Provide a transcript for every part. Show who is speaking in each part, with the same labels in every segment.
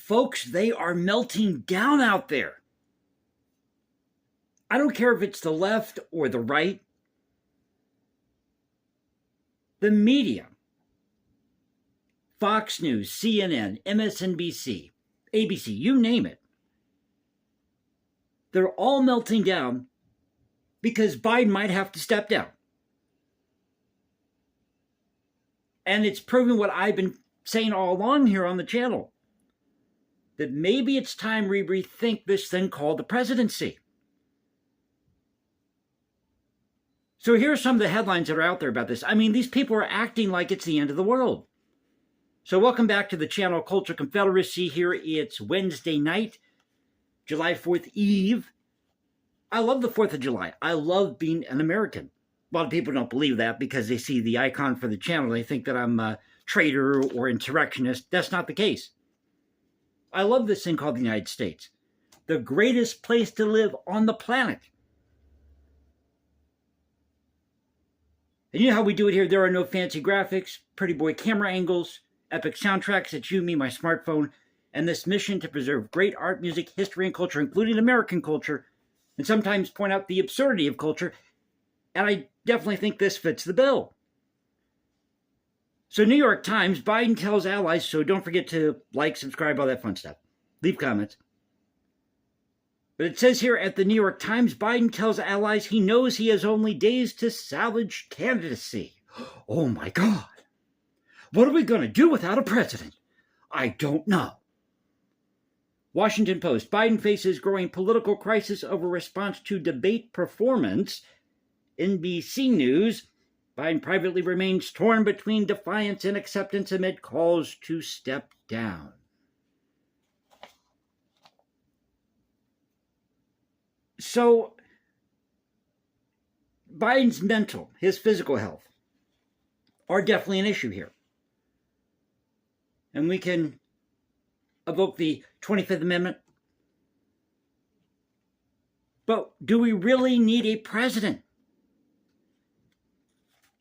Speaker 1: Folks, they are melting down out there. I don't care if it's the left or the right. The media, Fox News, CNN, MSNBC, ABC, you name it, they're all melting down because Biden might have to step down. And it's proving what I've been saying all along here on the channel, that maybe it's time we rethink this thing called the presidency. So here are some of the headlines that are out there about this. I mean, these people are acting like it's the end of the world. So welcome back to the channel Culture Confederacy. Here it's Wednesday night, July 4th Eve. I love the 4th of July. I love being an American. A lot of people don't believe that because they see the icon for the channel. They think that I'm a traitor or insurrectionist. That's not the case. I love this thing called the United States. The greatest place to live on the planet. And you know how we do it here? There are no fancy graphics, pretty boy camera angles, epic soundtracks. It's you, me, my smartphone, and this mission to preserve great art, music, history, and culture, including American culture, and sometimes point out the absurdity of culture. And I definitely think this fits the bill. So New York Times, Biden tells allies, so don't forget to like, subscribe, all that fun stuff. Leave comments. But it says here at the New York Times, Biden tells allies he knows he has only days to salvage candidacy. Oh my God. What are we going to do without a president? I don't know. Washington Post, Biden faces growing political crisis over response to debate performance. NBC News, Biden privately remains torn between defiance and acceptance amid calls to step down. So, Biden's mental, his physical health, are definitely an issue here. And we can evoke the 25th Amendment. But do we really need a president?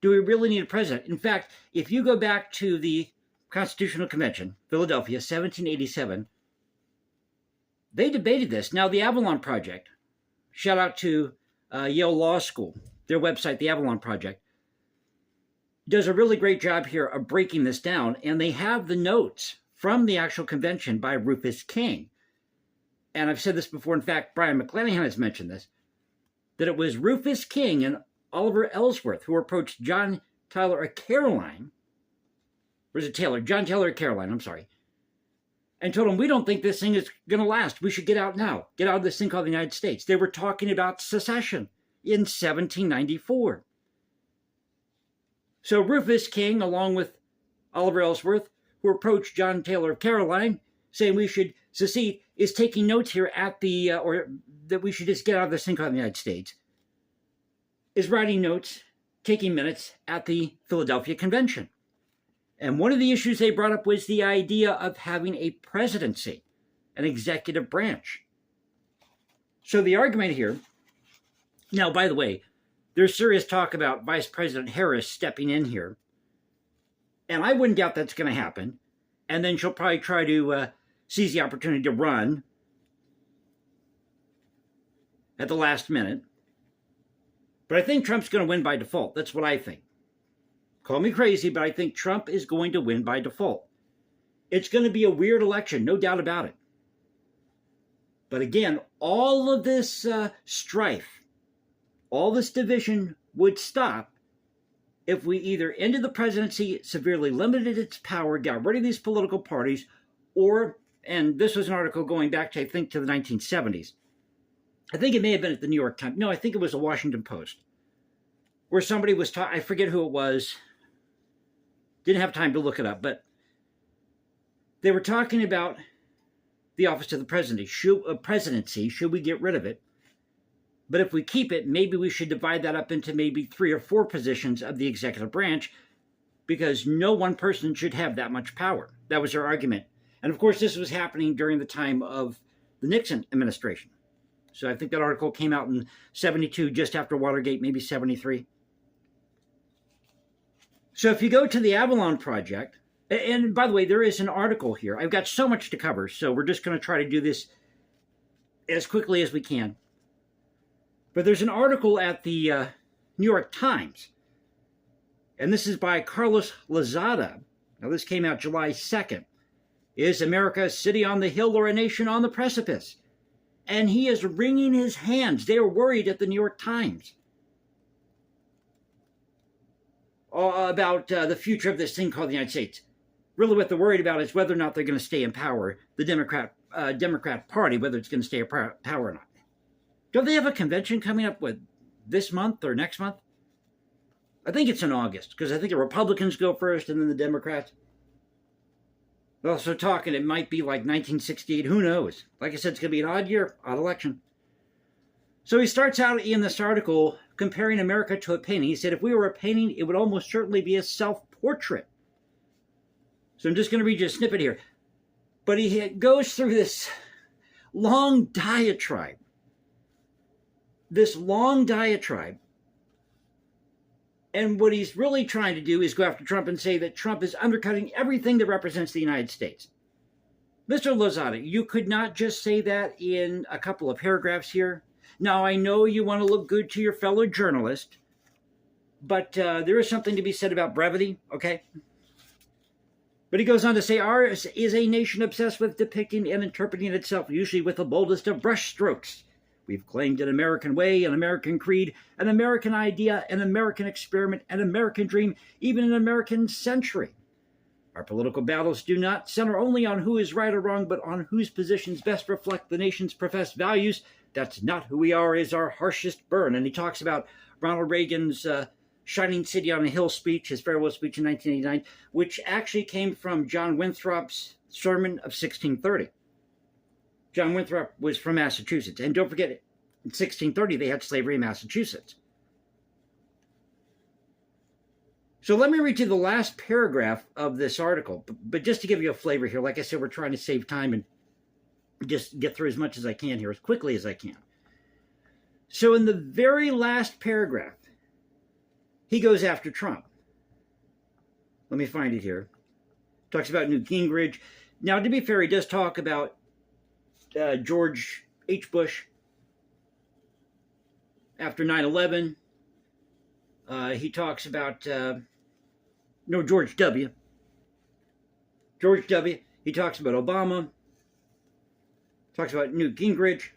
Speaker 1: Do we really need a president? In fact, if you go back to the Constitutional Convention, Philadelphia, 1787, they debated this. Now, the Avalon Project, shout out to Yale Law School, their website, the Avalon Project, does a really great job here of breaking this down. And they have the notes from the actual convention by Rufus King. And I've said this before. In fact, Brian McClanahan has mentioned this, that it was Rufus King and Oliver Ellsworth who approached John Tyler or Caroline, or is it Taylor? John Taylor or Caroline, I'm sorry, and told him, we don't think this thing is going to last. We should get out now. Get out of this thing called the United States. They were talking about secession in 1794. So Rufus King, along with Oliver Ellsworth, who approached John Taylor of Caroline, saying we should secede, is taking notes here at the, or that we should just get out of this thing called the United States, is writing notes, taking minutes at the Philadelphia Convention. And one of the issues they brought up was the idea of having a presidency, an executive branch. So the argument here, now, by the way, there's serious talk about Vice President Harris stepping in here. And I wouldn't doubt that's going to happen. And then she'll probably try to seize the opportunity to run at the last minute. But I think Trump's going to win by default. That's what I think. Call me crazy, but I think Trump is going to win by default. It's going to be a weird election, no doubt about it. But again, all of this strife, all this division would stop if we either ended the presidency, severely limited its power, got rid of these political parties, or, and this was an article going back to, I think, to the 1970s. I think it may have been at the New York Times. No, I think it was the Washington Post, where somebody was talking, I forget who it was, didn't have time to look it up, but they were talking about the office of the presidency. Should we get rid of it? But if we keep it, maybe we should divide that up into maybe 3 or 4 positions of the executive branch, because no one person should have that much power. That was their argument. And of course, this was happening during the time of the Nixon administration. So I think that article came out in 72, just after Watergate, maybe 73. So if you go to the Avalon Project, And by the way, there is an article here. I've got so much to cover, so we're just going to try to do this as quickly as we can. But there's an article at the New York Times, and this is by Carlos Lozada. Now, this came out July 2nd. Is America a city on the hill or a nation on the precipice? And he is wringing his hands. They are worried at the New York Times about the future of this thing called the United States. Really what they're worried about is whether or not they're going to stay in power, the Democrat Party, whether it's going to stay in power or not. Don't they have a convention coming up with this month or next month? I think it's in August, because I think the Republicans go first and then the Democrats. They're also talking it might be like 1968. Who knows? Like I said, it's going to be an odd year, odd election. So he starts out in this article comparing America to a painting. He said, if we were a painting, it would almost certainly be a self-portrait. So I'm just going to read you a snippet here. But he goes through this long diatribe. And what he's really trying to do is go after Trump and say that Trump is undercutting everything that represents the United States. Mr. Lozada, you could not just say that in a couple of paragraphs here. Now, I know you want to look good to your fellow journalist, but there is something to be said about brevity, okay? But he goes on to say, ours is a nation obsessed with depicting and interpreting itself, usually with the boldest of brushstrokes. We've claimed an American way, an American creed, an American idea, an American experiment, an American dream, even an American century. Our political battles do not center only on who is right or wrong, but on whose positions best reflect the nation's professed values. That's not who we are is our harshest burn. And he talks about Ronald Reagan's Shining City on a Hill speech, his farewell speech in 1989, which actually came from John Winthrop's sermon of 1630. John Winthrop was from Massachusetts. And don't forget, in 1630, they had slavery in Massachusetts. So let me read you the last paragraph of this article. But just to give you a flavor here, like I said, we're trying to save time and just get through as much as I can here, as quickly as I can. So in the very last paragraph, he goes after Trump. Let me find it here. Talks about Newt Gingrich. Now, to be fair, he does talk about George H. Bush after 9/11. He talks about, George W. George W. He talks about Obama. Talks about Newt Gingrich.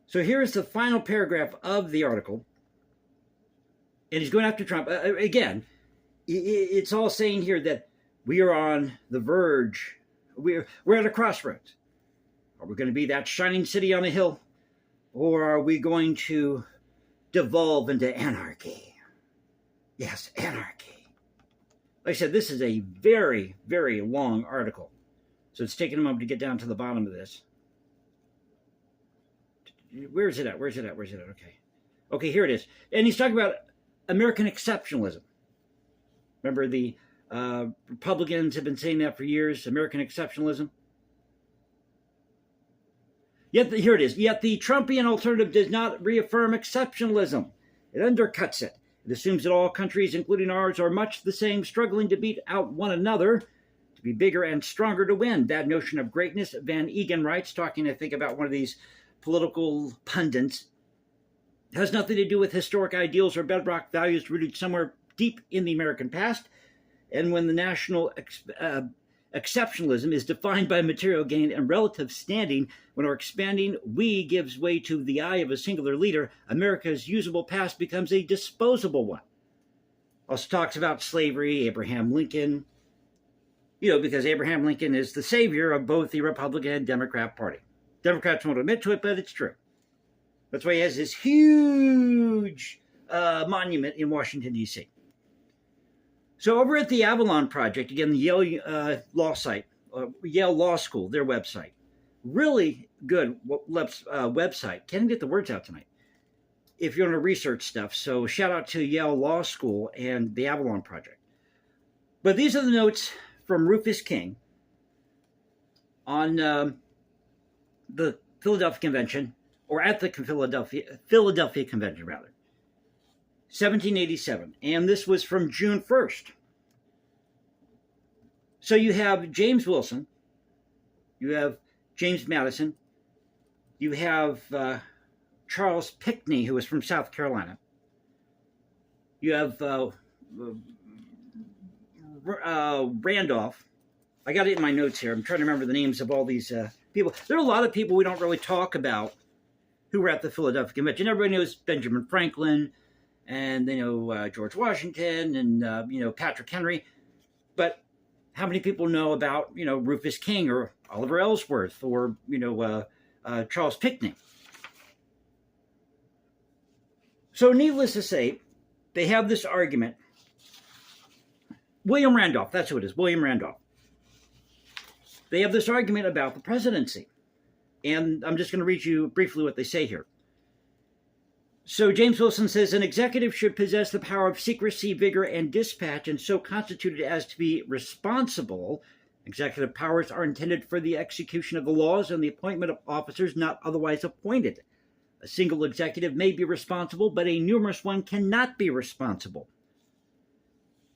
Speaker 1: So here's the final paragraph of the article. And he's going after Trump. Again, it's all saying here that we are on the verge. We're at a crossroads. Are we going to be that shining city on a hill? Or are we going to devolve into anarchy? Yes, anarchy. Like I said, this is a very, very long article. So it's taking a moment to get down to the bottom of this. Where is it at? Okay. Okay, here it is. And he's talking about American exceptionalism. Remember the Republicans have been saying that for years, American exceptionalism. Here it is. Yet the Trumpian alternative does not reaffirm exceptionalism. It undercuts it. It assumes that all countries, including ours, are much the same, struggling to beat out one another, to be bigger and stronger to win. That notion of greatness, Van Egan writes, talking, I think, about one of these political pundits, has nothing to do with historic ideals or bedrock values rooted somewhere deep in the American past. And when the national exceptionalism is defined by material gain and relative standing, when our expanding we gives way to the I of a singular leader, America's usable past becomes a disposable one. Also talks about slavery, Abraham Lincoln, because Abraham Lincoln is the savior of both the Republican and Democrat Party. Democrats won't admit to it, but it's true. That's why he has this huge monument in Washington, D.C. So over at the Avalon Project, again, the Yale Law site, Yale Law School, their website, really good website. Can't get the words out tonight. If you want to research stuff, so shout out to Yale Law School and the Avalon Project. But these are the notes from Rufus King on the Philadelphia Convention, or at the Philadelphia Convention, rather. 1787, and this was from June 1st. So you have James Wilson, you have James Madison, you have Charles Pinckney, who was from South Carolina. You have Randolph. I got it in my notes here. I'm trying to remember the names of all these people. There are a lot of people we don't really talk about who were at the Philadelphia Convention. Everybody knows Benjamin Franklin, and they know George Washington, and Patrick Henry. But how many people know about Rufus King or Oliver Ellsworth or Charles Pinckney? So needless to say, they have this argument. William Randolph, that's who it is, William Randolph. They have this argument about the presidency. And I'm just going to read you briefly what they say here. So James Wilson says, an executive should possess the power of secrecy, vigor, and dispatch, and so constituted as to be responsible. Executive powers are intended for the execution of the laws and the appointment of officers not otherwise appointed. A single executive may be responsible, but a numerous one cannot be responsible.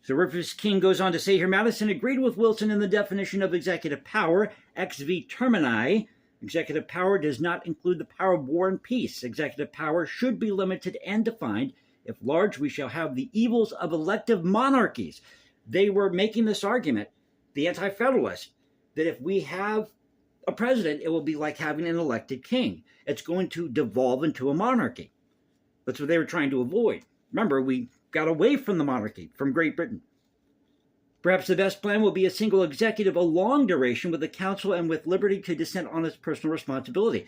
Speaker 1: So Rufus King goes on to say here, Madison agreed with Wilson in the definition of executive power, ex vi termini. Executive power does not include the power of war and peace. Executive power should be limited and defined. If large, we shall have the evils of elective monarchies. They were making this argument, the anti-federalists, that if we have a president, it will be like having an elected king. It's going to devolve into a monarchy. That's what they were trying to avoid. Remember, we got away from the monarchy, from Great Britain. Perhaps the best plan will be a single executive, a long duration with the council and with liberty to dissent on its personal responsibility.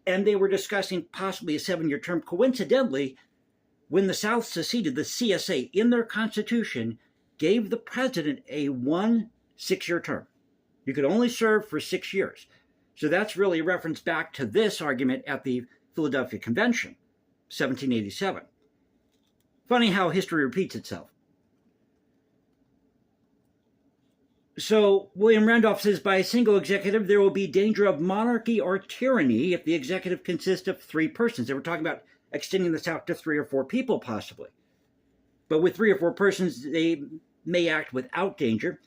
Speaker 1: And they were discussing possibly a 7-year term. Coincidentally, when the South seceded, the CSA in their constitution gave the president a 1 6-year term. You could only serve for 6 years. So that's really a reference back to this argument at the Philadelphia Convention, 1787. Funny how history repeats itself. So William Randolph says, by a single executive, there will be danger of monarchy or tyranny if the executive consists of 3 persons. They were talking about extending this out to 3 or 4 people, possibly. But with 3 or 4 persons, they may act without danger.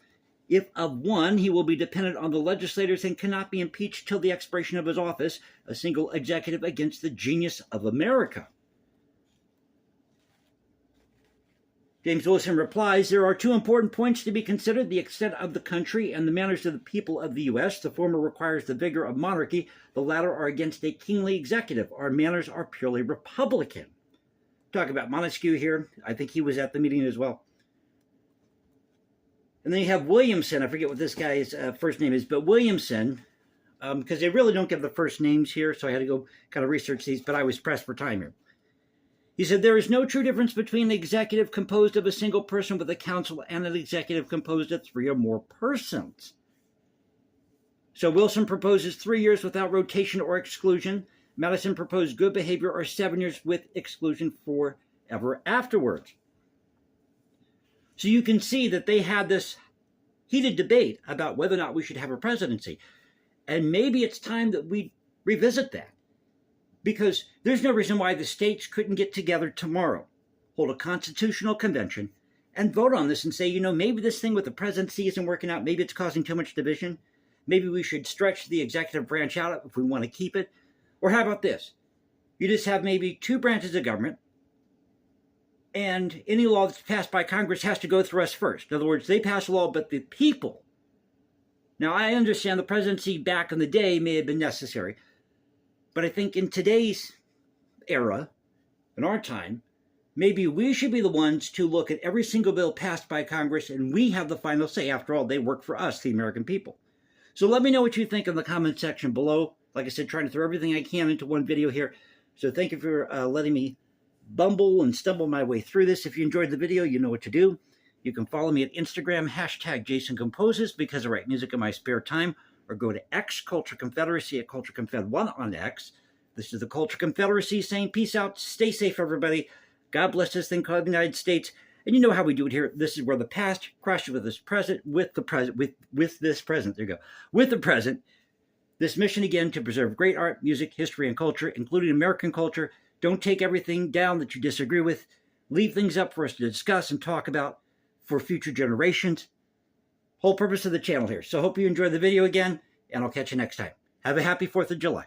Speaker 1: If of one, he will be dependent on the legislators and cannot be impeached till the expiration of his office, a single executive against the genius of America. James Wilson replies, there are 2 important points to be considered, the extent of the country and the manners of the people of the U.S. The former requires the vigor of monarchy. The latter are against a kingly executive. Our manners are purely republican. Talk about Montesquieu here. I think he was at the meeting as well. And then you have Williamson. I forget what this guy's first name is, but Williamson, because they really don't give the first names here, so I had to go kind of research these, but I was pressed for time here. He said, there is no true difference between an executive composed of a single person with a council and an executive composed of 3 or more persons. So Wilson proposes 3 years without rotation or exclusion. Madison proposed good behavior or 7 years with exclusion forever afterwards. So you can see that they had this heated debate about whether or not we should have a presidency. And maybe it's time that we revisit that. Because there's no reason why the states couldn't get together tomorrow, hold a constitutional convention, and vote on this and say, maybe this thing with the presidency isn't working out. Maybe it's causing too much division. Maybe we should stretch the executive branch out if we want to keep it. Or how about this? You just have maybe 2 branches of government, and any law that's passed by Congress has to go through us first. In other words, they pass a law, but the people. Now, I understand the presidency back in the day may have been necessary, but I think in today's era, in our time, maybe we should be the ones to look at every single bill passed by Congress, and we have the final say. After all, they work for us, the American people. So let me know what you think in the comment section below. Like I said, trying to throw everything I can into one video here. So thank you for letting me bumble and stumble my way through this. If you enjoyed the video, you know what to do. You can follow me at Instagram, #JasonComposes, because I write music in my spare time, or go to X, Culture Confederacy, at CultureConfed1 on X. This is the Culture Confederacy saying peace out, stay safe, everybody. God bless this thing called the United States. And you know how we do it here. This is where the past crashes with this present, with the present. There you go. With the present. This mission again to preserve great art, music, history, and culture, including American culture. Don't take everything down that you disagree with. Leave things up for us to discuss and talk about for future generations. Whole purpose of the channel here. So hope you enjoyed the video again, and I'll catch you next time. Have a happy 4th of July.